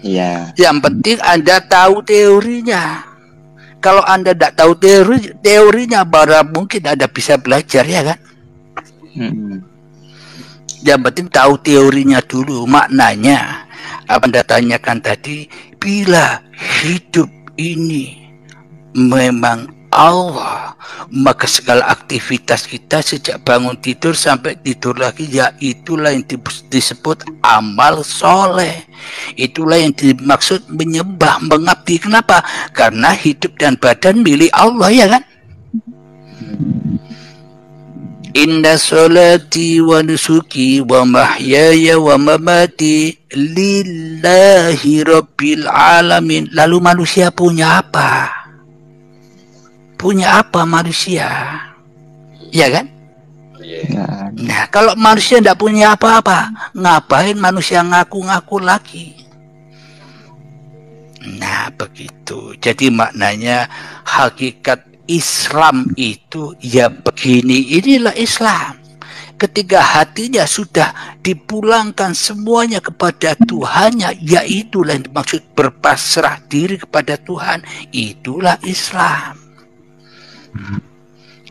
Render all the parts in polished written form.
Iya. Yang penting Anda tahu teorinya. Kalau Anda tidak tahu teorinya, baru mungkin Anda bisa belajar, ya kan? Yang penting tahu teorinya dulu, maknanya. Apa Anda tanyakan tadi, bila hidup ini memang Allah, maka segala aktivitas kita sejak bangun tidur sampai tidur lagi, ya itulah yang disebut amal soleh. Itulah yang dimaksud menyembah, mengabdi. Kenapa? Karena hidup dan badan milik Allah, ya kan? Inna sholati wa nusuki wa mahyaya wa mamati lillahi rabbil alamin. Lalu manusia punya apa? Punya apa manusia? Ya kan? Nah, kalau manusia tidak punya apa-apa, ngapain manusia ngaku-ngaku lagi? Nah, begitu. Jadi maknanya hakikat Islam itu ya begini, inilah Islam. Ketika hatinya sudah dipulangkan semuanya kepada Tuhannya, yaitulah yang dimaksud berpasrah diri kepada Tuhan. Itulah Islam.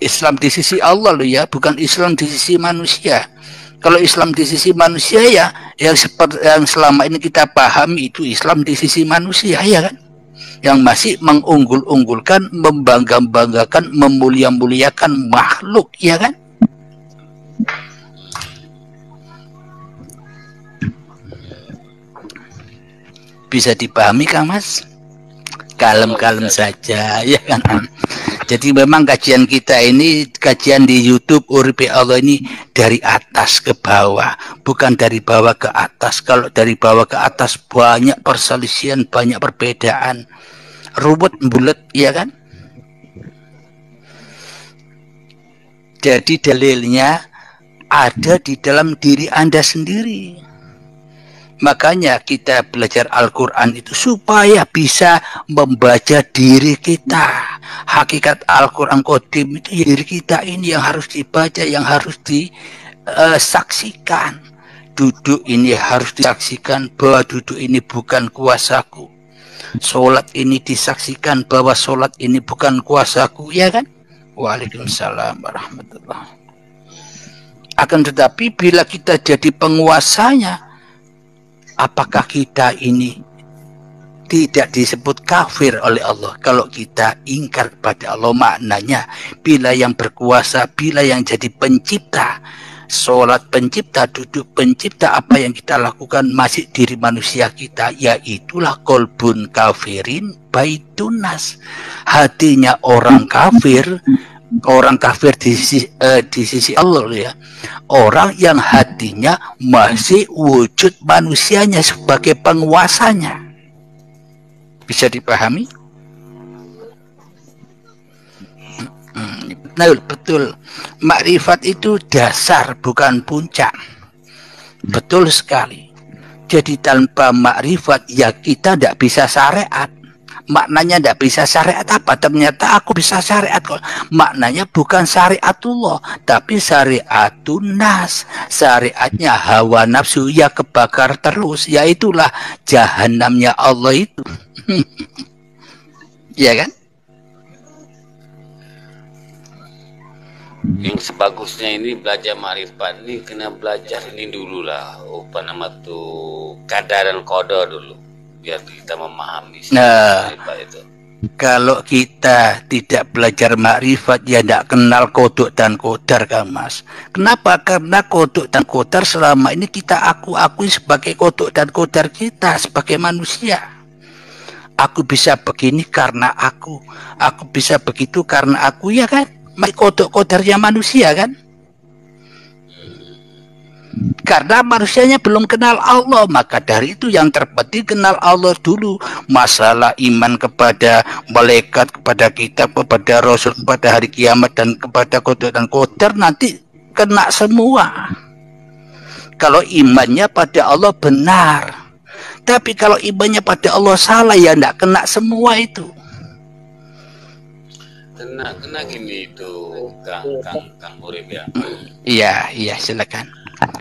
Islam di sisi Allah loh ya, bukan Islam di sisi manusia. Kalau Islam di sisi manusia ya, yang seperti yang selama ini kita pahami itu Islam di sisi manusia, ya kan? Yang masih mengunggul-unggulkan, membangga-banggakan, memulia-muliakan makhluk, ya kan? Bisa dipahami Kang Mas? Kalem-kalem saja, ya kan? Jadi memang kajian kita ini, kajian di YouTube Uripe Allah ini dari atas ke bawah, bukan dari bawah ke atas. Kalau dari bawah ke atas banyak perselisihan, banyak perbedaan, ruwet bulet, ya kan? Jadi dalilnya ada di dalam diri Anda sendiri. Makanya kita belajar Al-Quran itu supaya bisa membaca diri kita. Hakikat Al-Quran Qadim itu ya diri kita ini yang harus dibaca, yang harus disaksikan. Duduk ini harus disaksikan bahwa duduk ini bukan kuasaku. Sholat ini disaksikan bahwa sholat ini bukan kuasaku, ya kan? Waalaikumsalam warahmatullahi. Akan tetapi bila kita jadi penguasanya, apakah kita ini tidak disebut kafir oleh Allah kalau kita ingkar kepada Allah? Maknanya bila yang berkuasa, bila yang jadi pencipta, sholat pencipta, duduk pencipta, apa yang kita lakukan masih diri manusia kita, yaitulah kolbun kafirin baitunas. Hatinya orang kafir, orang kafir di sisi Allah ya, orang yang hatinya masih wujud manusianya sebagai penguasanya. Bisa dipahami? Betul. Makrifat itu dasar, bukan puncak. Betul sekali. Jadi tanpa makrifat ya kita tidak bisa syariat. Maknanya tidak bisa syariat apa? Ternyata aku bisa syariat kok. Maknanya bukan syariatullah, tapi syariatun nas. Syariatnya hawa nafsu, ya kebakar terus. Ya itulah jahanamnya Allah itu. Ya kan? Yang sebagusnya ini belajar makrifat ini kena belajar ini dulu lah. Apa nama tuh, qadar dan qadar dulu, biar kita memahami itu. Kalau kita tidak belajar makrifat, ya tidak kenal kodok dan kodar, Kang Mas. Kenapa? Karena kodok dan kodar selama ini kita akui sebagai kodok dan kodar kita sebagai manusia. Aku bisa begini karena aku bisa begitu karena aku, ya kan? Kodok kodarnya manusia kan? Karena manusianya belum kenal Allah, maka dari itu yang terpenting kenal Allah dulu. Masalah iman kepada malaikat, kepada kitab, kepada rasul, kepada hari kiamat, dan kepada kodok dan kodar nanti kena semua. Kalau imannya pada Allah benar. Tapi kalau imannya pada Allah salah, ya tidak kena semua itu. Kena gini itu Kang Urip ya. Iya silakan.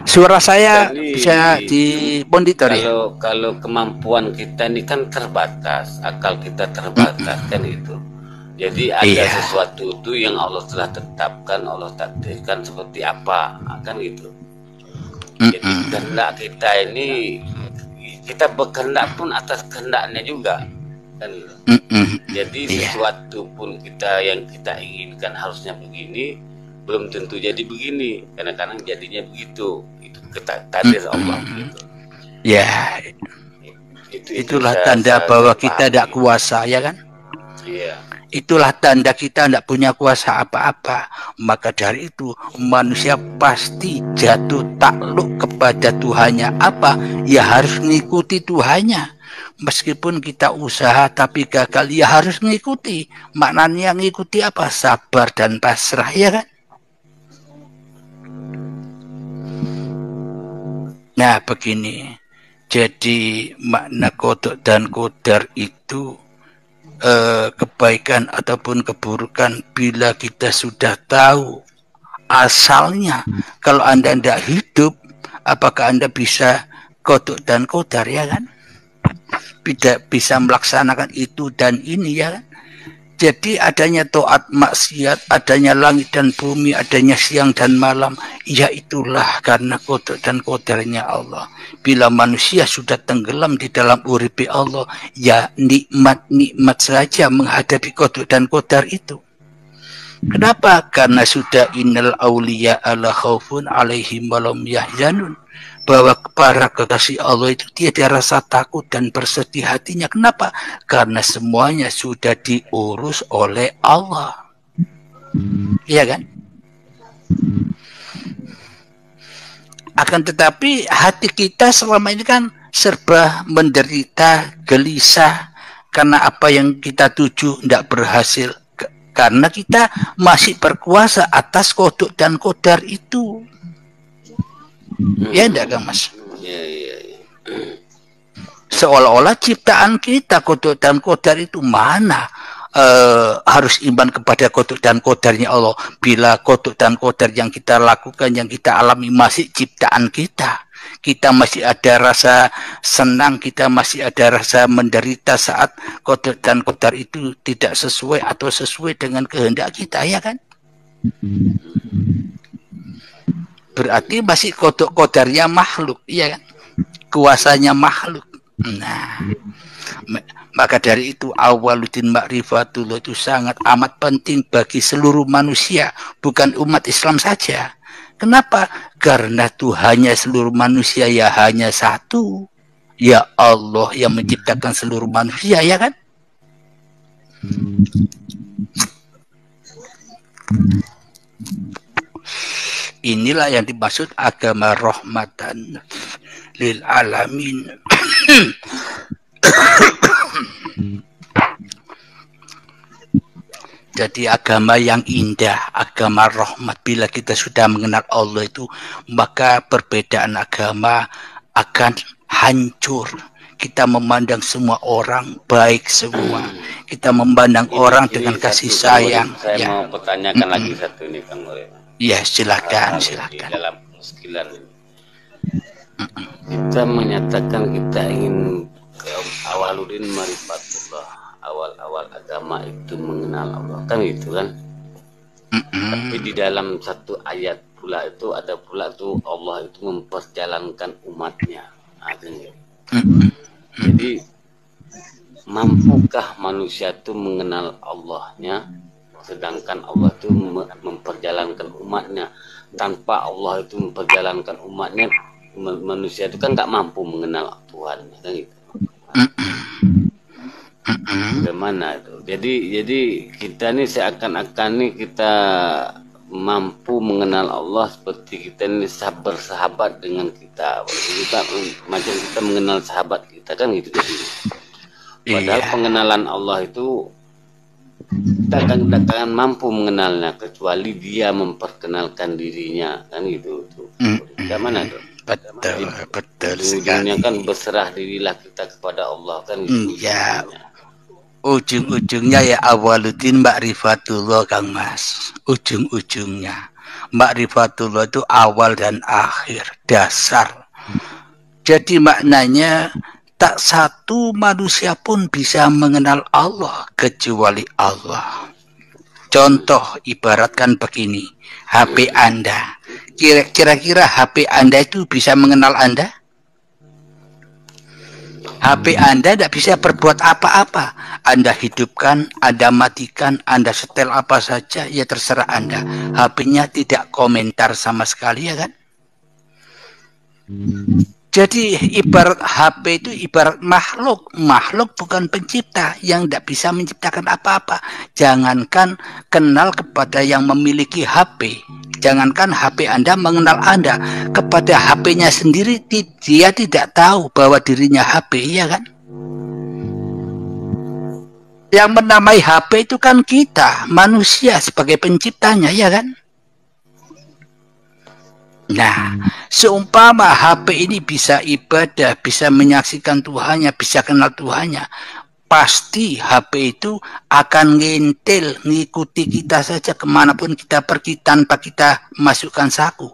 Suara saya bisa dimonitor ya? Kalau kemampuan kita ini kan terbatas, akal kita terbatas kan itu. Jadi ada sesuatu itu yang Allah telah tetapkan, Allah takdirkan seperti apa, kan itu. Jadi kehendak kita ini, kita berkehendak pun atas kehendaknya juga, kan gitu. Jadi sesuatu pun yang kita inginkan harusnya begini, belum tentu jadi begini. Kadang-kadang jadinya begitu. Itu takdir Allah gitu. Ya, itulah tanda bahwa kita tidak kuasa, ya kan? Iya. Itulah tanda kita tidak punya kuasa apa-apa. Maka dari itu manusia pasti jatuh takluk kepada Tuhannya. Apa? Ya harus mengikuti Tuhannya. Meskipun kita usaha tapi gagal, ya harus mengikuti. Maknanya mengikuti apa? Sabar dan pasrah, ya kan? Nah begini. Jadi makna kodok dan kodar itu kebaikan ataupun keburukan bila kita sudah tahu asalnya. Kalau Anda tidak hidup, apakah Anda bisa kodok dan kodar, ya kan? Tidak bisa melaksanakan itu dan ini, ya kan? Jadi adanya taat maksiat, adanya langit dan bumi, adanya siang dan malam, ya itulah karena kodok dan kodarnya Allah. Bila manusia sudah tenggelam di dalam uripi Allah, ya nikmat-nikmat saja menghadapi kodok dan kodar itu. Kenapa? Karena sudah innal awliya ala khaufun alaihim walam yahzanun. Bahwa para kekasih Allah itu tiada rasa takut dan bersedih hatinya. Kenapa? Karena semuanya sudah diurus oleh Allah. Iya kan? Akan tetapi hati kita selama ini kan serba menderita, gelisah. Karena apa yang kita tuju tidak berhasil. Karena kita masih berkuasa atas kodok dan kodar itu. Ya enggak kan Mas? Seolah-olah ciptaan kita kodok dan kodar itu mana harus iman kepada kodok dan kodarnya Allah. Bila kodok dan kodar yang kita lakukan, yang kita alami masih ciptaan kita, kita masih ada rasa senang, kita masih ada rasa menderita saat kodok dan kodar itu tidak sesuai atau sesuai dengan kehendak kita, ya kan? Berarti masih kodok kodarnya makhluk, iya kan? Kuasanya makhluk. Nah, maka dari itu awaludin ma'rifatullah itu sangat amat penting bagi seluruh manusia, bukan umat Islam saja. Kenapa? Karena Tuhannya seluruh manusia ya hanya satu, ya Allah yang menciptakan seluruh manusia, ya kan? Inilah yang dimaksud agama rahmatan lil alamin. Jadi agama yang indah, agama rahmat. Bila kita sudah mengenal Allah itu, maka perbedaan agama akan hancur. Kita memandang semua orang baik semua. Kita memandang orang dengan kasih sayang. Saya mau pertanyakan lagi satu ini, Kang Murid. Ya, silakan, silakan. Di dalam muskilan ini, kita menyatakan kita ingin awaludin marifatullah, awal-awal agama itu mengenal Allah, kan gitu kan? Tapi di dalam satu ayat pula itu ada pula tuh Allah itu memperjalankan umatnya. Jadi mampukah manusia itu mengenal Allahnya, sedangkan Allah itu memperjalankan umatnya? Tanpa Allah itu memperjalankan umatnya, manusia itu kan nggak mampu mengenal Tuhan, kan gitu. Bagaimana itu? Jadi kita ini seakan-akan nih kita mampu mengenal Allah seperti kita ini bersahabat dengan kita. Macam kita mengenal sahabat kita, kan gitu. Padahal pengenalan Allah itu kita akan mampu mengenalnya kecuali dia memperkenalkan dirinya, kan gitu. Bagaimana tuh? Betul sekali. Kan berserah dirilah kita kepada Allah, kan gitu. Ya. Ujung-ujungnya ya awaludin ma'rifatullah, Kang Mas. Ujung-ujungnya Ma'rifatullah itu awal dan akhir, dasar. Jadi maknanya tak satu manusia pun bisa mengenal Allah kecuali Allah. Contoh ibaratkan begini, HP Anda. Kira-kira HP Anda itu bisa mengenal Anda? HP Anda tidak bisa berbuat apa-apa. Anda hidupkan, Anda matikan, Anda setel apa saja, ya terserah Anda. HP-nya tidak komentar sama sekali, ya kan? Jadi ibarat HP itu ibarat makhluk. Makhluk bukan pencipta yang tidak bisa menciptakan apa-apa. Jangankan kenal kepada yang memiliki HP. Jangankan HP Anda mengenal Anda. Kepada HP-nya sendiri dia tidak tahu bahwa dirinya HP, ya kan? Yang menamai HP itu kan kita, manusia sebagai penciptanya, ya kan? Nah, seumpama HP ini bisa ibadah, bisa menyaksikan Tuhannya, bisa kenal Tuhannya, pasti HP itu akan ngintil, ngikuti kita saja kemanapun kita pergi tanpa kita masukkan saku.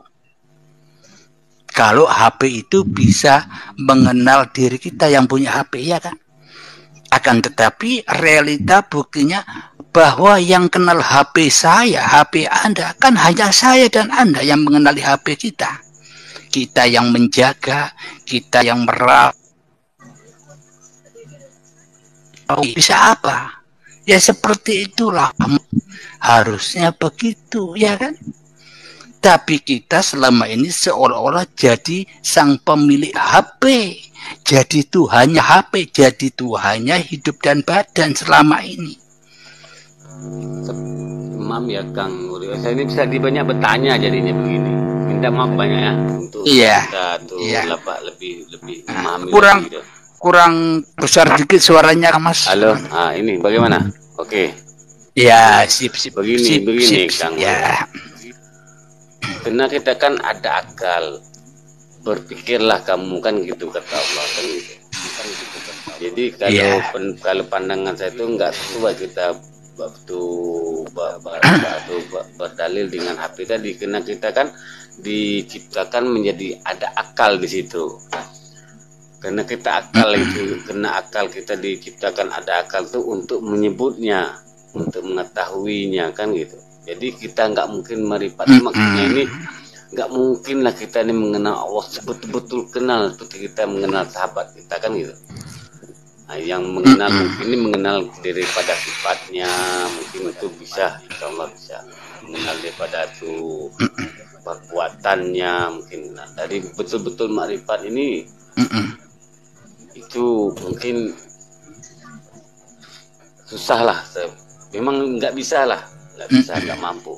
Kalau HP itu bisa mengenal diri kita yang punya HP, ya kan? Akan tetapi realita buktinya bahwa yang kenal HP saya, HP Anda, kan hanya saya dan Anda yang mengenali HP kita. Kita yang menjaga, kita yang merawat. Bisa apa? Ya seperti itulah. Harusnya begitu, ya kan? Tapi kita selama ini seolah-olah jadi sang pemilik HP. Jadi Tuhannya HP, jadi Tuhannya hidup dan badan selama ini. Maaf ya Kang Uri, saya ini bisa banyak bertanya jadinya begini. Minta maaf banyak ya untuk kita tuh lebih memahami. Kurang besar dikit suaranya, Mas. Halo, ini bagaimana? Oke. Ya, sip. Begini Kang. Ya. Karena kita kan ada akal. Berpikirlah kamu kan gitu kata Allah kan gitu. Jadi kalau pandangan saya itu enggak sesuai kita waktu berdalil dengan HP tadi, karena kita kan diciptakan menjadi ada akal di situ. Karena kita akal itu, karena akal kita diciptakan ada akal itu untuk menyebutnya, untuk mengetahuinya kan gitu. Jadi kita nggak mungkin meripat, maksudnya ini nggak mungkin lah kita ini mengenal Allah betul-betul kenal seperti kita mengenal sahabat kita kan gitu. Nah, yang mengenal mungkin ini mengenal daripada sifatnya, mungkin itu bisa, insya Allah bisa mengenal daripada itu perbuatannya mungkin. Nah, dari betul-betul makrifat ini itu mungkin susah lah, memang nggak bisa lah, nggak mampu.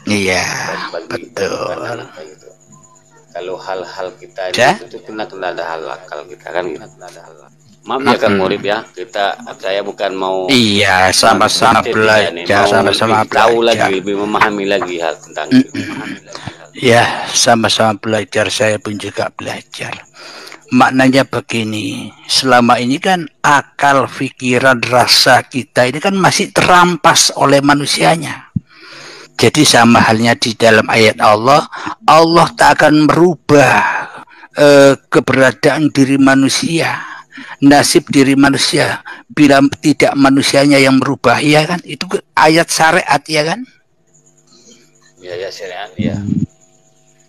Iya, betul. Gitu. Kalau hal-hal kita itu kena ada hal akal kita kan gitu. Maaf ya Kang Murid ya, saya bukan mau sama-sama belajar, sama-sama tahu lagi, lebih memahami lagi hal tentang itu. Ya, sama-sama belajar, saya pun juga belajar. Maknanya begini, selama ini kan akal, pikiran, rasa kita ini kan masih terampas oleh manusianya. Jadi sama halnya di dalam ayat Allah, Allah tak akan merubah keberadaan diri manusia, nasib diri manusia bila tidak manusianya yang merubah, ya kan? Itu ayat syariat, ya kan? Ya, ya syariat, ya.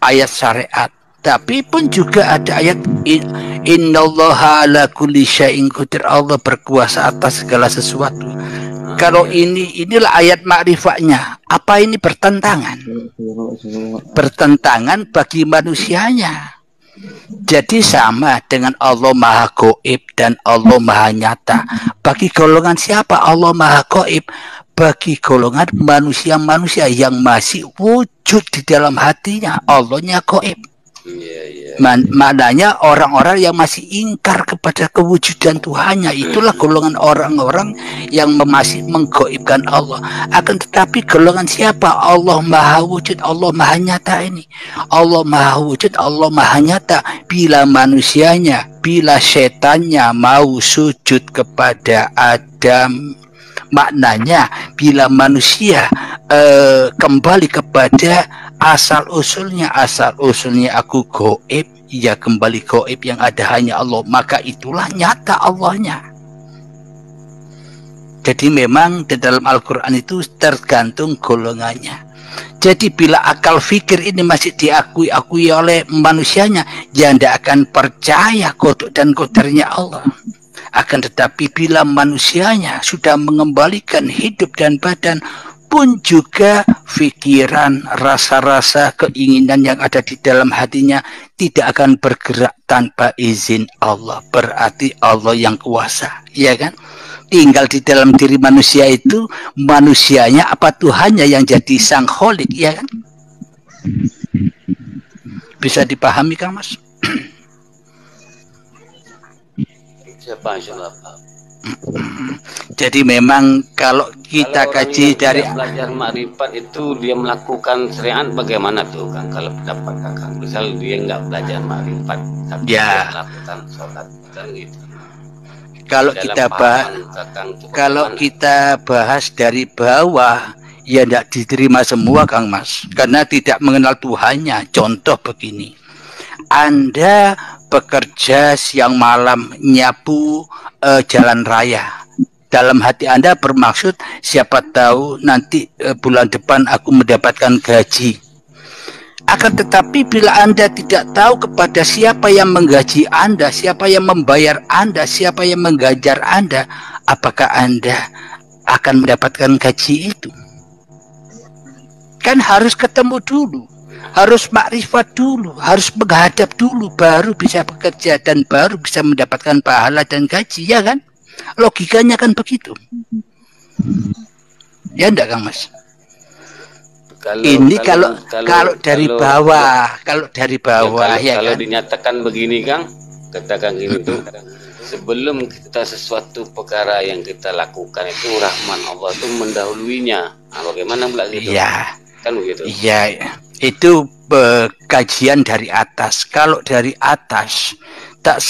Ayat syariat. Tapi pun juga ada ayat innallaha ala kulli syai'in qadir, Allah berkuasa atas segala sesuatu. Kalau inilah ayat ma'rifatnya. Apa ini bertentangan? Bertentangan bagi manusianya. Jadi sama dengan Allah Maha Gaib dan Allah Maha Nyata. Bagi golongan siapa Allah Maha Gaib? Bagi golongan manusia-manusia yang masih wujud di dalam hatinya, Allahnya gaib. Maknanya orang-orang yang masih ingkar kepada kewujudan Tuhannya, itulah golongan orang-orang yang masih menggaibkan Allah. Akan tetapi golongan siapa? Allah Maha Wujud, Allah Maha Nyata ini. Allah Maha Wujud, Allah Maha Nyata. Bila manusianya, bila setannya mau sujud kepada Adam, maknanya bila manusia kembali kepada asal usulnya aku gaib, ya kembali gaib, yang ada hanya Allah, maka itulah nyata Allahnya. Jadi memang di dalam Al-Quran itu tergantung golongannya. Jadi bila akal fikir ini masih diakui oleh manusianya, ya tidak akan percaya kodok dan kodarnya Allah. Akan tetapi bila manusianya sudah mengembalikan hidup dan badan, pun juga pikiran, rasa-rasa, keinginan yang ada di dalam hatinya tidak akan bergerak tanpa izin Allah. Berarti Allah yang kuasa, ya kan? Tinggal di dalam diri manusia itu, manusianya apa Tuhannya yang jadi sang kholik, ya kan? Bisa dipahami, Kang Mas? Jadi memang kalau kita kaji dari belajar makrifat itu, dia melakukan syariat bagaimana tuh, Kang? Kalau pendapat Kakang, misal dia nggak belajar makrifat tapi dia melakukan sholat dan gitu. Kalau kita bahas dari bawah, ya tidak diterima semua, Kang Mas, karena tidak mengenal Tuhannya. Contoh begini, Anda bekerja siang malam nyapu jalan raya. Dalam hati Anda bermaksud, siapa tahu nanti bulan depan aku mendapatkan gaji. Akan tetapi bila Anda tidak tahu kepada siapa yang menggaji Anda, siapa yang membayar Anda, siapa yang menggajar Anda, apakah Anda akan mendapatkan gaji itu? Kan harus ketemu dulu, harus makrifat dulu, harus menghadap dulu, baru bisa bekerja dan baru bisa mendapatkan pahala dan gaji, ya kan? Logikanya kan begitu. Ya enggak, Kang Mas? Kalau dari bawah ya kalau kan? Dinyatakan begini, Kang, katakan gini tuh, sebelum kita sesuatu perkara yang kita lakukan itu rahman Allah itu mendahuluinya. Nah, bagaimana pula gitu? Iya, kan begitu. Iya, itu kajian dari atas. Kalau dari atas, tak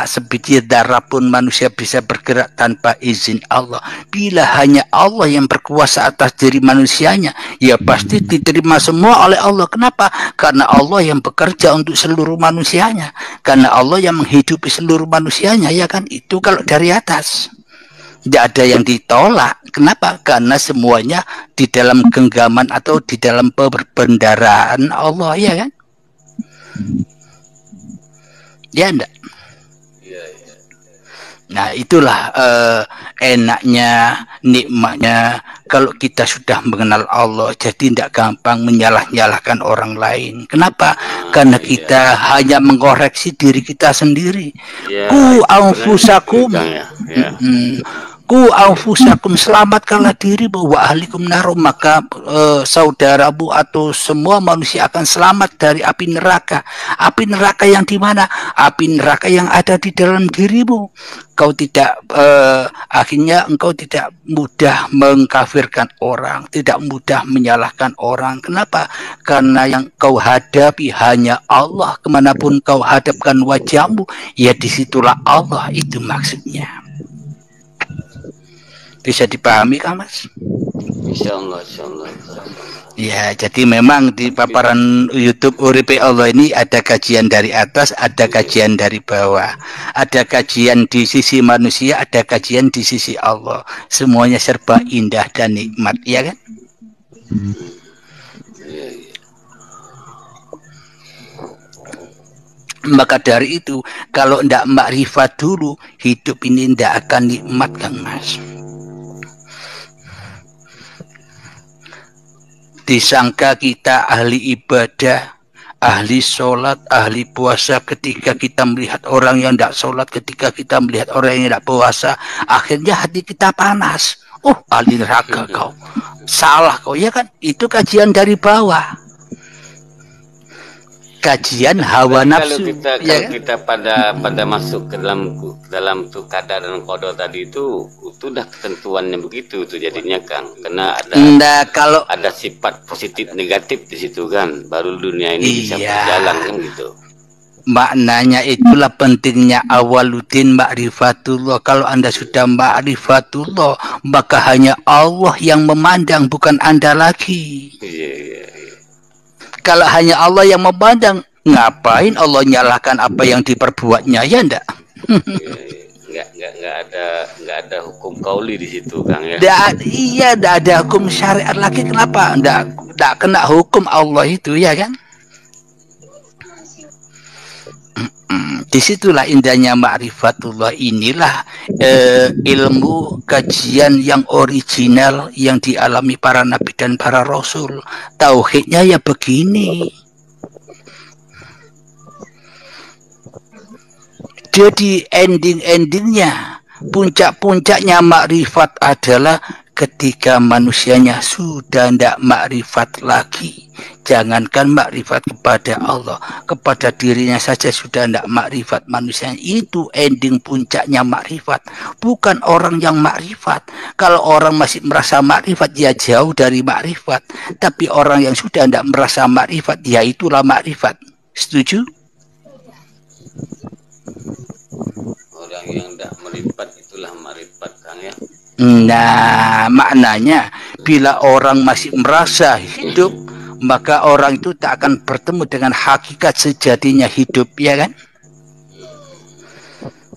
sebiji darah pun manusia bisa bergerak tanpa izin Allah. Bila hanya Allah yang berkuasa atas diri manusianya, ya pasti diterima semua oleh Allah. Kenapa? Karena Allah yang bekerja untuk seluruh manusianya, karena Allah yang menghidupi seluruh manusianya, ya kan? Itu kalau dari atas. Tidak ada yang ditolak. Kenapa? Karena semuanya di dalam genggaman atau di dalam perbendaraan Allah, ya kan? Ya enggak? Nah itulah enaknya, nikmatnya kalau kita sudah mengenal Allah. Jadi tidak gampang menyalah-nyalahkan orang lain. Kenapa? Karena kita hanya mengoreksi diri kita sendiri. Ku anfusakum, ku anfusakum, selamatkanlah dirimu, wa ahlikum narum, maka saudaramu atau semua manusia akan selamat dari api neraka. Api neraka yang di mana? Api neraka yang ada di dalam dirimu. Kau tidak akhirnya engkau tidak mudah mengkafirkan orang, tidak mudah menyalahkan orang. Kenapa? Karena yang kau hadapi hanya Allah. Kemanapun kau hadapkan wajahmu, ya disitulah Allah. Itu maksudnya. Bisa dipahami, Kang Mas? Insyaallah. Ya, jadi memang di paparan YouTube Uripe Allah ini ada kajian dari atas, ada kajian dari bawah. Ada kajian di sisi manusia, ada kajian di sisi Allah. Semuanya serba indah dan nikmat, ya kan? Maka dari itu, kalau tidak makrifat dulu, hidup ini tidak akan nikmat, Kang Mas. Disangka kita ahli ibadah, ahli sholat, ahli puasa, ketika kita melihat orang yang tidak sholat, ketika kita melihat orang yang tidak puasa, akhirnya hati kita panas. Oh, ahli neraka kau, salah kau, ya kan? Itu kajian dari bawah, kajian hawa nafsu. Kalau kita pada masuk ke dalam tuh kadar dan qada tadi itu udah ketentuannya begitu tuh jadinya, Kang. Karena ada sifat positif negatif di situ kan, baru dunia ini bisa berjalan kan gitu. Maknanya itulah pentingnya awaludin ma'rifatullah. Kalau Anda sudah ma'rifatullah, maka hanya Allah yang memandang, bukan Anda lagi. Kalau hanya Allah yang memandang, ngapain Allah nyalahkan apa yang diperbuatnya, ya enggak? Nggak ada hukum kauli di situ, Kang, ya. Iya, enggak ada hukum syariat lagi. Kenapa? Enggak kena hukum Allah itu, ya kan? Disitulah indahnya ma'rifatullah. Inilah ilmu kajian yang original yang dialami para nabi dan para rasul. Tauhidnya ya begini. Jadi ending-endingnya, puncak-puncaknya makrifat adalah ketika manusianya sudah tidak makrifat lagi. Jangankan makrifat kepada Allah, kepada dirinya saja sudah tidak makrifat manusianya. Itu ending puncaknya makrifat, bukan orang yang makrifat. Kalau orang masih merasa makrifat, dia jauh dari makrifat. Tapi orang yang sudah tidak merasa makrifat, ya itulah makrifat. Setuju? Orang yang tidak makrifat itulah makrifat, Kang, ya. Nah, maknanya bila orang masih merasa hidup, maka orang itu tak akan bertemu dengan hakikat sejatinya hidup, ya kan?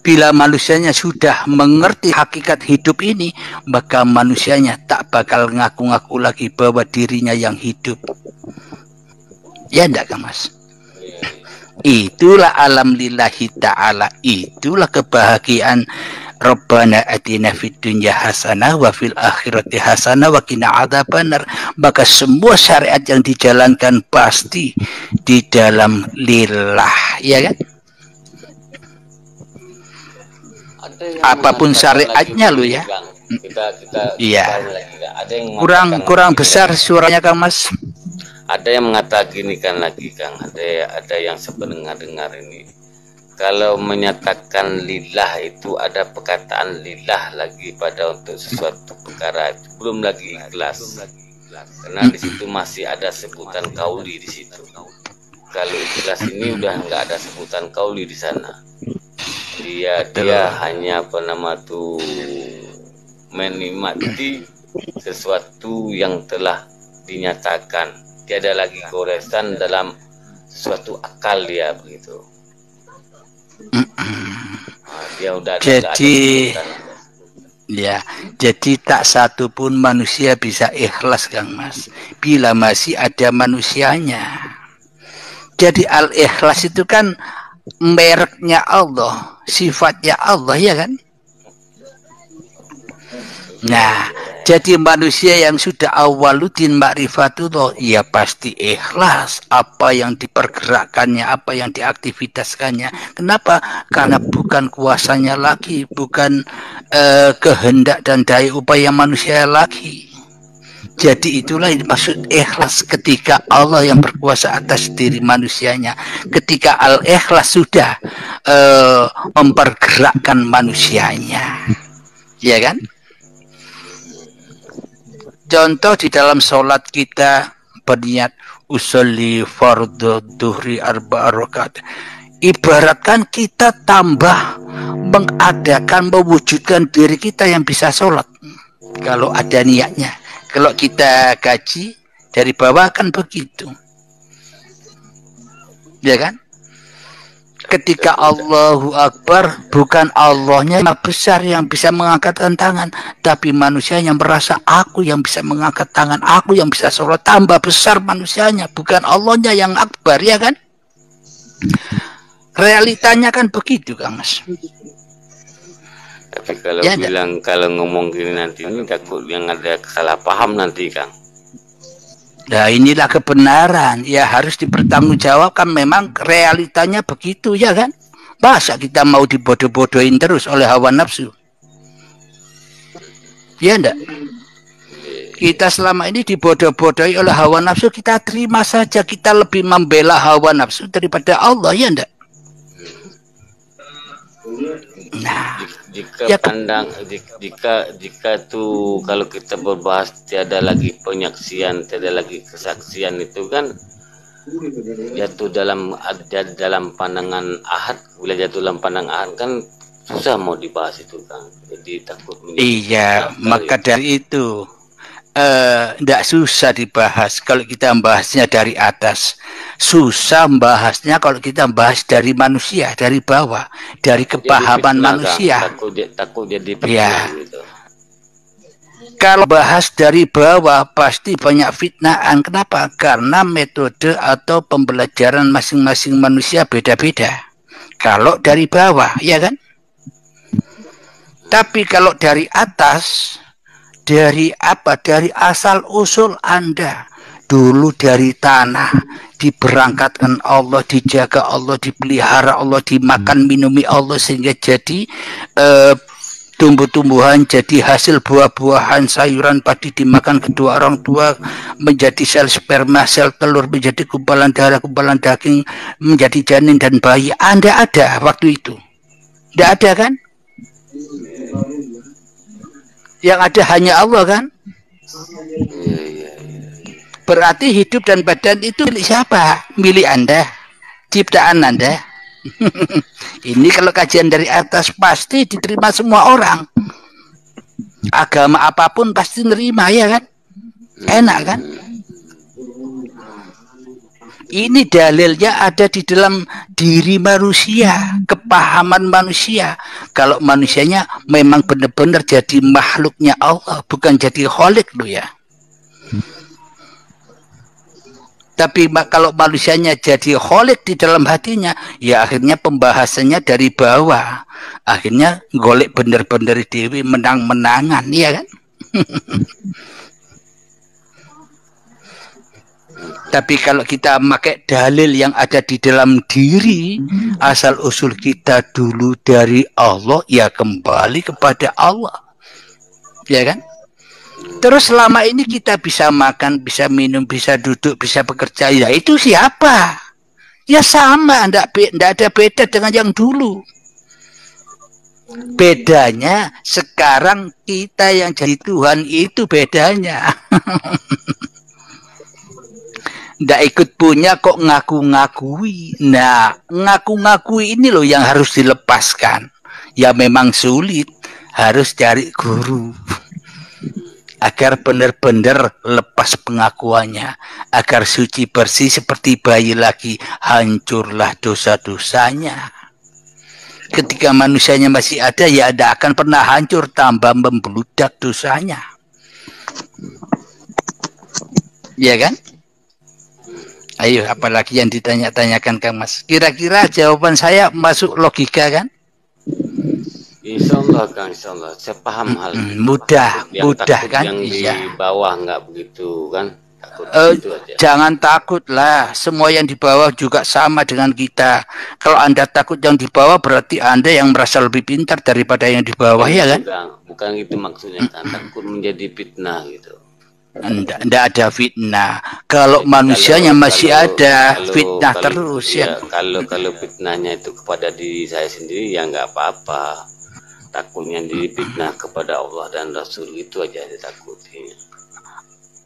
Bila manusianya sudah mengerti hakikat hidup ini, maka manusianya tak bakal ngaku-ngaku lagi bahwa dirinya yang hidup. Ya enggak, Kang Mas? Itulah alam lillahi ta'ala. Itulah kebahagiaan Rabbana atina fid dunya hasanah wa fil akhirati hasanah wa qina adzabannar. Maka semua syariat yang dijalankan pasti di dalam lillah, ya kan? Apapun syariatnya lu ya. Iya. Kurang besar suaranya, Kang Mas. Ada yang mengatakan gini kan lagi, Kang. Ada yang sependengar dengar ini. Kalau menyatakan lillah itu ada perkataan lillah lagi pada untuk sesuatu perkara itu, belum lagi ikhlas. Karena di situ masih ada sebutan kauli di situ. Kalau ikhlas ini udah nggak ada sebutan kauli di sana. Dia hanya menikmati sesuatu yang telah dinyatakan. Tiada lagi goresan dalam suatu akal dia begitu. Dia udah jadi tak satu pun manusia bisa ikhlas, Kang Mas, bila masih ada manusianya. Jadi al-ikhlas itu kan mereknya Allah, sifatnya Allah, ya kan? Nah, jadi manusia yang sudah awaludin ma'rifatullah, ya pasti ikhlas apa yang dipergerakkannya, apa yang diaktivitaskannya. Kenapa? Karena bukan kuasanya lagi, bukan kehendak dan daya upaya manusia lagi. Jadi itulah yang dimaksud ikhlas, ketika Allah yang berkuasa atas diri manusianya. Ketika al-ikhlas sudah mempergerakkan manusianya, ya kan? Contoh di dalam sholat kita berniat usolli fardhu duhri arba'a rakaat. Ibaratkan kita tambah mengadakan, mewujudkan diri kita yang bisa sholat. Kalau ada niatnya. Kalau kita kaji dari bawah kan begitu. Ya kan? Ketika Allahu Akbar, bukan Allahnya yang besar yang bisa mengangkat tangan, tapi manusia yang merasa aku yang bisa mengangkat tangan, aku yang bisa sholat. Tambah besar manusianya, bukan Allahnya yang akbar, ya kan? Realitanya kan begitu, Kang Mas. Tapi kalau ya, kalau ngomong gini nanti ini takut yang ada salah paham nanti, Kang. Nah, inilah kebenaran, ya harus dipertanggungjawabkan. Memang realitanya begitu, ya kan? Masa kita mau dibodoh-bodohin terus oleh hawa nafsu? Ya enggak? Kita selama ini dibodoh-bodohi oleh hawa nafsu, kita terima saja. Kita lebih membela hawa nafsu daripada Allah, ya enggak? Nah, jika tuh kalau kita berbahas tiada lagi penyaksian, tiada lagi kesaksian, itu kan jatuh dalam pandangan ahad. Bila jatuh dalam pandangan ahad kan susah mau dibahas itu, Kang. Jadi takut. Iya, maka dari itu tidak susah dibahas kalau kita membahasnya dari atas. Susah membahasnya kalau kita membahas dari manusia, dari bawah, dari kepahaman manusia. Takut jadi fitnah, ya. Gitu. Kalau bahas dari bawah pasti banyak fitnaan. Kenapa? Karena metode atau pembelajaran masing-masing manusia beda-beda. Kalau dari bawah, ya kan? Tapi kalau dari atas, dari apa? Dari asal usul Anda. Dulu dari tanah, diberangkatkan Allah, dijaga Allah, dipelihara Allah, dimakan minumi Allah sehingga jadi tumbuh-tumbuhan, jadi hasil buah-buahan, sayuran, padi dimakan kedua orang tua, menjadi sel sperma, sel telur, menjadi gumpalan darah, gumpalan daging, menjadi janin dan bayi. Anda ada waktu itu? Tidak ada kan? Yang ada hanya Allah kan? Berarti hidup dan badan itu milik siapa? Milik Anda, ciptaan Anda. Ini kalau kajian dari atas pasti diterima semua orang. Agama apapun pasti nerima, ya kan? Enak kan? Ini dalilnya ada di dalam diri manusia, kepahaman manusia. Kalau manusianya memang benar-benar jadi makhluknya Allah, bukan jadi khalik loh ya. Tapi kalau manusianya jadi khalik di dalam hatinya, ya akhirnya pembahasannya dari bawah. Akhirnya golek bener-bener dewi, menang-menangan, ya kan? Tapi kalau kita pakai dalil yang ada di dalam diri, asal usul kita dulu dari Allah, ya kembali kepada Allah. Ya kan? Terus selama ini kita bisa makan, bisa minum, bisa duduk, bisa bekerja. Ya itu siapa? Ya sama, tidak ada beda dengan yang dulu. Bedanya sekarang kita yang jadi Tuhan itu bedanya. Tidak ikut punya kok ngaku-ngakui. Nah, ngaku-ngakui ini loh yang harus dilepaskan. Ya memang sulit, harus cari guru. Agar benar-benar lepas pengakuannya, agar suci bersih seperti bayi lagi, hancurlah dosa-dosanya. Ketika manusianya masih ada, ya ada akan pernah hancur, tambah membludak dosanya. Ya kan? Ayo, apalagi yang ditanya-tanyakan Kang Mas. Kira-kira jawaban saya masuk logika kan? Insyaallah Kang, insyaallah. Saya paham hal itu. Mudah kan? Yang di bawah nggak begitu kan? Jangan takut lah. Semua yang di bawah juga sama dengan kita. Kalau Anda takut yang di bawah, berarti Anda yang merasa lebih pintar daripada yang di bawah, ya kan? Bukan itu maksudnya kan? Takut menjadi fitnah gitu. Tidak ada fitnah. Kalau manusianya masih ada fitnah terus ya. Kalau fitnahnya itu kepada diri saya sendiri ya nggak apa-apa. Takutnya difitnah kepada Allah dan Rasul, itu aja ditakuti.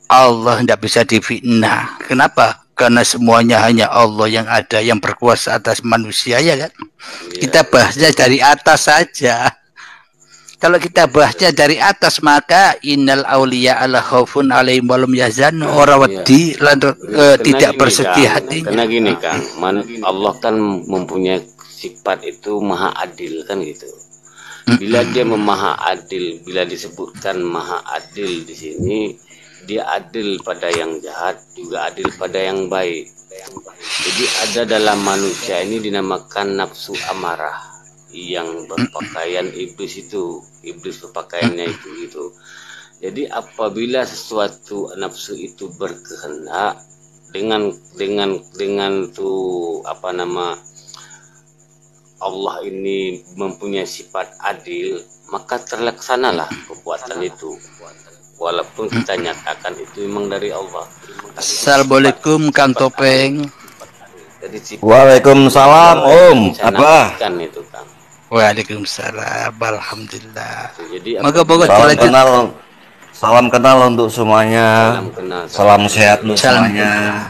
Allah tidak bisa difitnah. Kenapa? Karena semuanya hanya Allah yang ada, yang berkuasa atas manusia, ya kan? Ya. Kita bahasnya dari atas saja. Kalau kita bahasnya dari atas, maka innal auliya ala khaufun alaihim walam yazan, orang wedi tidak bersedih hatinya. Karena gini Kang, Allah kan mempunyai sifat itu maha adil kan gitu. Bila dia maha adil, bila disebutkan maha adil di sini, dia adil pada yang jahat, juga adil pada yang baik. Jadi ada dalam manusia ini dinamakan nafsu amarah yang berpakaian iblis itu, iblis berpakaiannya itu gitu. Jadi apabila sesuatu nafsu itu berkehendak dengan tuh apa nama Allah ini mempunyai sifat adil, maka terlaksanalah perbuatan itu. Walaupun kita nyatakan itu memang dari Allah. Assalamualaikum Kang Topeng. Waalaikumsalam Om. Apa? Itu, Kang. Waalaikumsalam. Alhamdulillah. Moga-moga salam kenal untuk semuanya. Salam sehat untuk semuanya.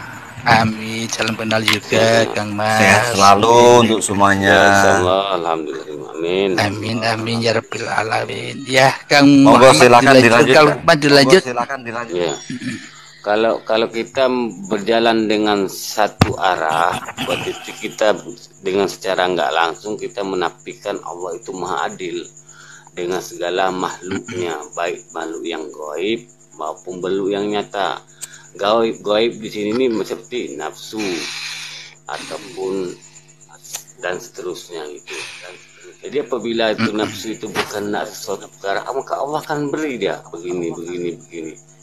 Amin. Salam kenal juga Kang Mas. Sehat selalu untuk semuanya. Ya, insyaallah, alhamdulillah, amin. Amin amin ya rabbil alamin. Ya Kang Monggo Muhammad silakan dilanjut. Kalau dilanjut. Silakan dilanjut. Ya. Kalau kita berjalan dengan satu arah, berarti kita dengan secara nggak langsung kita menafikan Allah itu maha adil dengan segala makhluknya, baik makhluk yang gaib maupun makhluk yang nyata. Gaib di sini ini seperti nafsu ataupun dan seterusnya gitu. Jadi apabila itu nafsu itu bukan sesuatu perkara, maka Allah akan beri dia begini.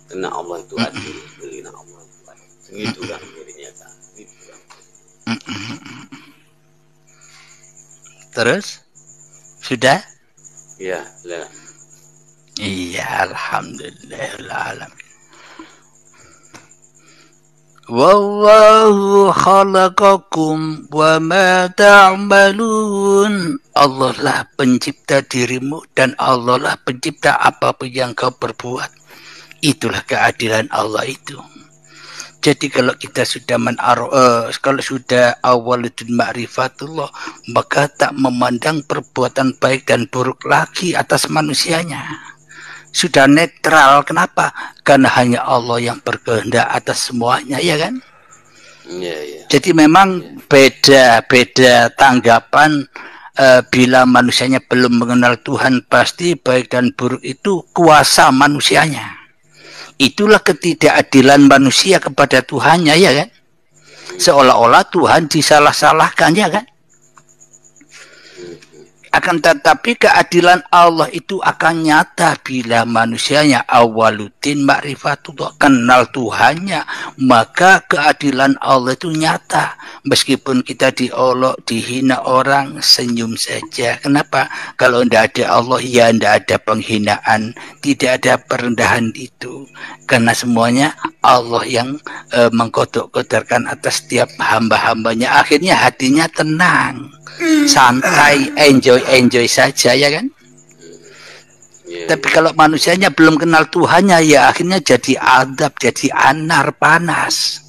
Karena Allah itu adil, karena Allah itu adil. Segitu kan jadinya kan. Gitu kan. Terus sudah? Ya, silakan. Iya, alhamdulillah. Wallahu khalaqakum wa ma ta'malun. Allah lah pencipta dirimu dan Allah lah pencipta apapun yang kau perbuat. Itulah keadilan Allah itu. Jadi kalau kita sudah kalau sudah awaludin ma'rifatullah, maka tak memandang perbuatan baik dan buruk lagi atas manusianya. Sudah netral. Kenapa? Karena hanya Allah yang berkehendak atas semuanya, ya kan? Ya. Jadi memang beda tanggapan bila manusianya belum mengenal Tuhan, pasti baik dan buruk itu kuasa manusianya. Itulah ketidakadilan manusia kepada Tuhannya, ya kan? Seolah-olah Tuhan disalah-salahkan, ya kan? Akan tetapi keadilan Allah itu akan nyata bila manusianya awaludin ma'rifatullah, kenal Tuhannya, maka keadilan Allah itu nyata. Meskipun kita diolok, dihina orang, senyum saja. Kenapa? Kalau tidak ada Allah, ya tidak ada penghinaan, tidak ada perendahan itu. Karena semuanya Allah yang mengkodok-kodokkan atas setiap hamba-hambanya. Akhirnya hatinya tenang, santai, enjoy saja, ya kan? Tapi kalau manusianya belum kenal Tuhannya, ya akhirnya jadi adab, jadi anar, panas.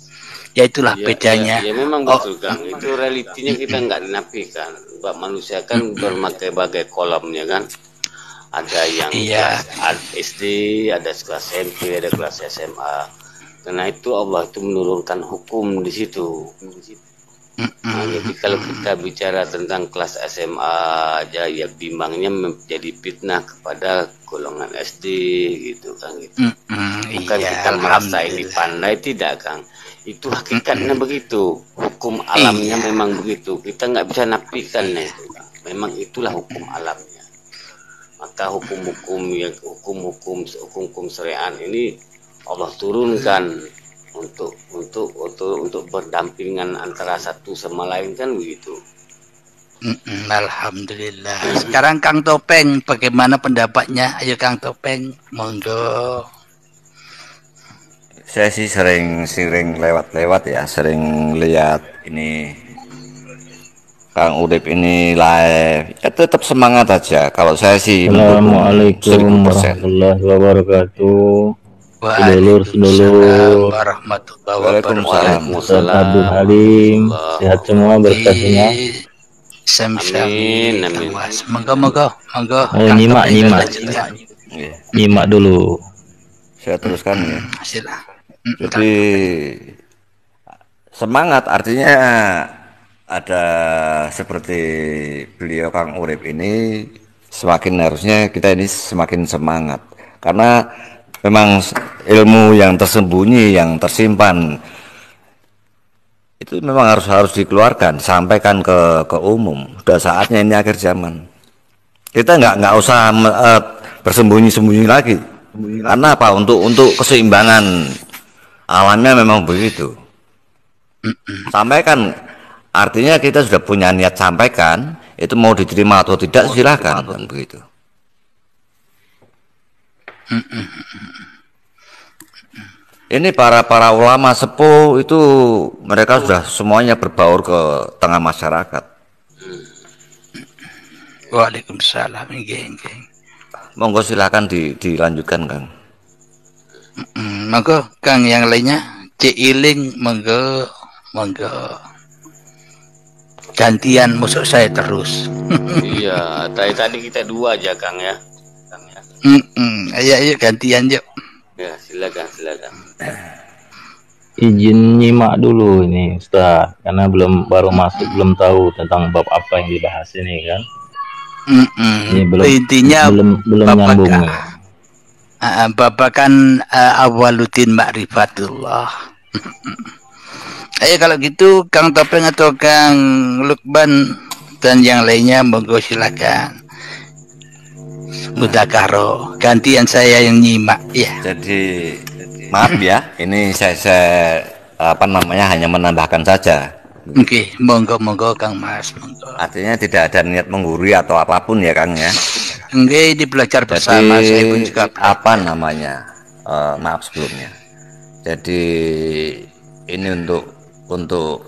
Ya itulah bedanya. Ya memang betul Kang. Itu realitinya kita nggak dinafikan. Sebab manusia kan berbagai kolomnya kan. Ada yang kelas SD, ada kelas SMP, ada kelas SMA. Karena itu Allah itu menurunkan hukum di situ. Nah, jadi kalau kita bicara tentang kelas SMA aja, ya bimbangnya menjadi fitnah kepada golongan SD gitu kan gitu. Bukan kita merasa ini pandai, tidak Kang. Itu hakikatnya begitu. Hukum alamnya memang begitu. Kita nggak bisa nafikannya itu Kang. Memang itulah hukum alamnya. Maka hukum-hukum syariat ini Allah turunkan untuk berdampingan antara satu sama lain kan begitu. Alhamdulillah. Sekarang Kang Topeng, bagaimana pendapatnya? Ayo Kang Topeng, monggo. Saya sih sering lewat ya, sering lihat ini Kang Udip ini live. Ya tetap semangat aja. Kalau saya sih Assalamualaikum warahmatullahi wabarakatuh. Sedulur warahmatullahi wabarakatuh. Abdul Halim, sehat semua, berkah semua. Amin. Moga. Nyimak dulu. Saya teruskan ya. Jadi semangat artinya ada seperti beliau Kang Urip ini, semakin harusnya kita ini semakin semangat karena memang ilmu yang tersembunyi, yang tersimpan itu memang harus dikeluarkan, sampaikan ke umum. Sudah saatnya, ini akhir zaman. Kita nggak usah bersembunyi-sembunyi lagi. Karena apa? Untuk keseimbangan alamnya memang begitu. Sampaikan, artinya kita sudah punya niat sampaikan, itu mau diterima atau tidak silakan, kan begitu. Ini para ulama sepuh itu mereka sudah semuanya berbaur ke tengah masyarakat. Waalaikumsalam. Monggo silakan dilanjutkan Kang. Monggo Kang, yang lainnya Ciiling, monggo. Monggo. Gantian musuh saya terus. Iya, tadi kita dua aja Kang ya. Kang ya. Ayo gantian yuk. Ya, silakan. Izin nyimak dulu ini Ustaz, karena baru masuk, belum tahu tentang bab apa yang dibahas ini kan. Ini Intinya belum nyambung. Bapak kan awaluddin ma'rifatullah. Ayo kalau gitu Kang Topeng atau Kang Lukman dan yang lainnya monggo silakan. Mudakaro, gantian saya yang nyimak ya. Jadi maaf ya, ini saya hanya menambahkan saja. Oke, monggo Kang Mas, monggo. Artinya tidak ada niat menggurui atau apapun ya Kang ya. Oke, di belajar bersama. Jadi, saya pun juga maaf sebelumnya. Jadi ini untuk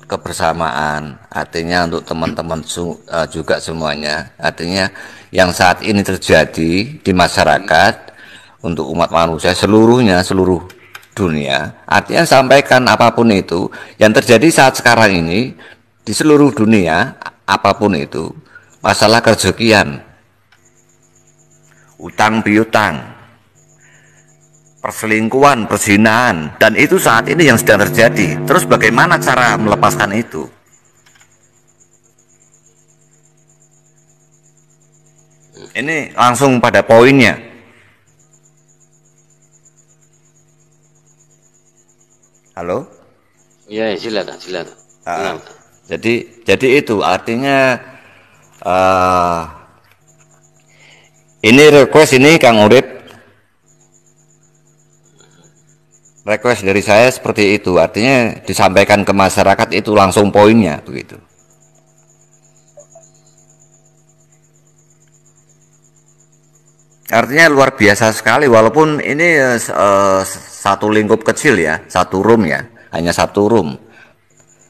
kebersamaan, artinya untuk teman-teman juga semuanya, artinya yang saat ini terjadi di masyarakat untuk umat manusia seluruh dunia, artinya sampaikan apapun itu yang terjadi saat sekarang ini di seluruh dunia, apapun itu, masalah kerejekian, utang piutang, perselingkuhan, perzinahan, dan itu saat ini yang sedang terjadi. Terus bagaimana cara melepaskan itu? Ini langsung pada poinnya. Halo? Iya, silakan. Jadi itu artinya ini request ini Kang Urip, request dari saya seperti itu, artinya disampaikan ke masyarakat itu langsung poinnya begitu. Artinya luar biasa sekali, walaupun ini satu lingkup kecil ya, satu room ya, hanya satu room.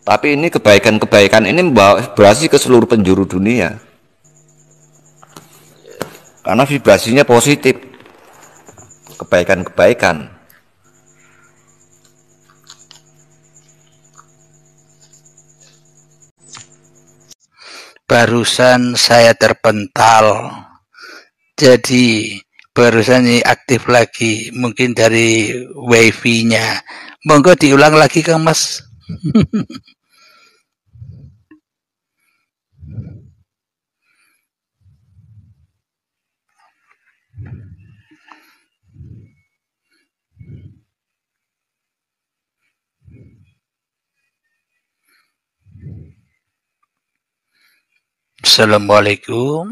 Tapi ini kebaikan-kebaikan ini vibrasi ke seluruh penjuru dunia. Karena vibrasinya positif. Kebaikan-kebaikan. Barusan saya terpental. Jadi barusan ini aktif lagi, mungkin dari wifi-nya. Monggo diulang lagi Kang Mas. Assalamualaikum.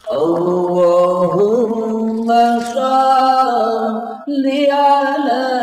Allahumma shalli ala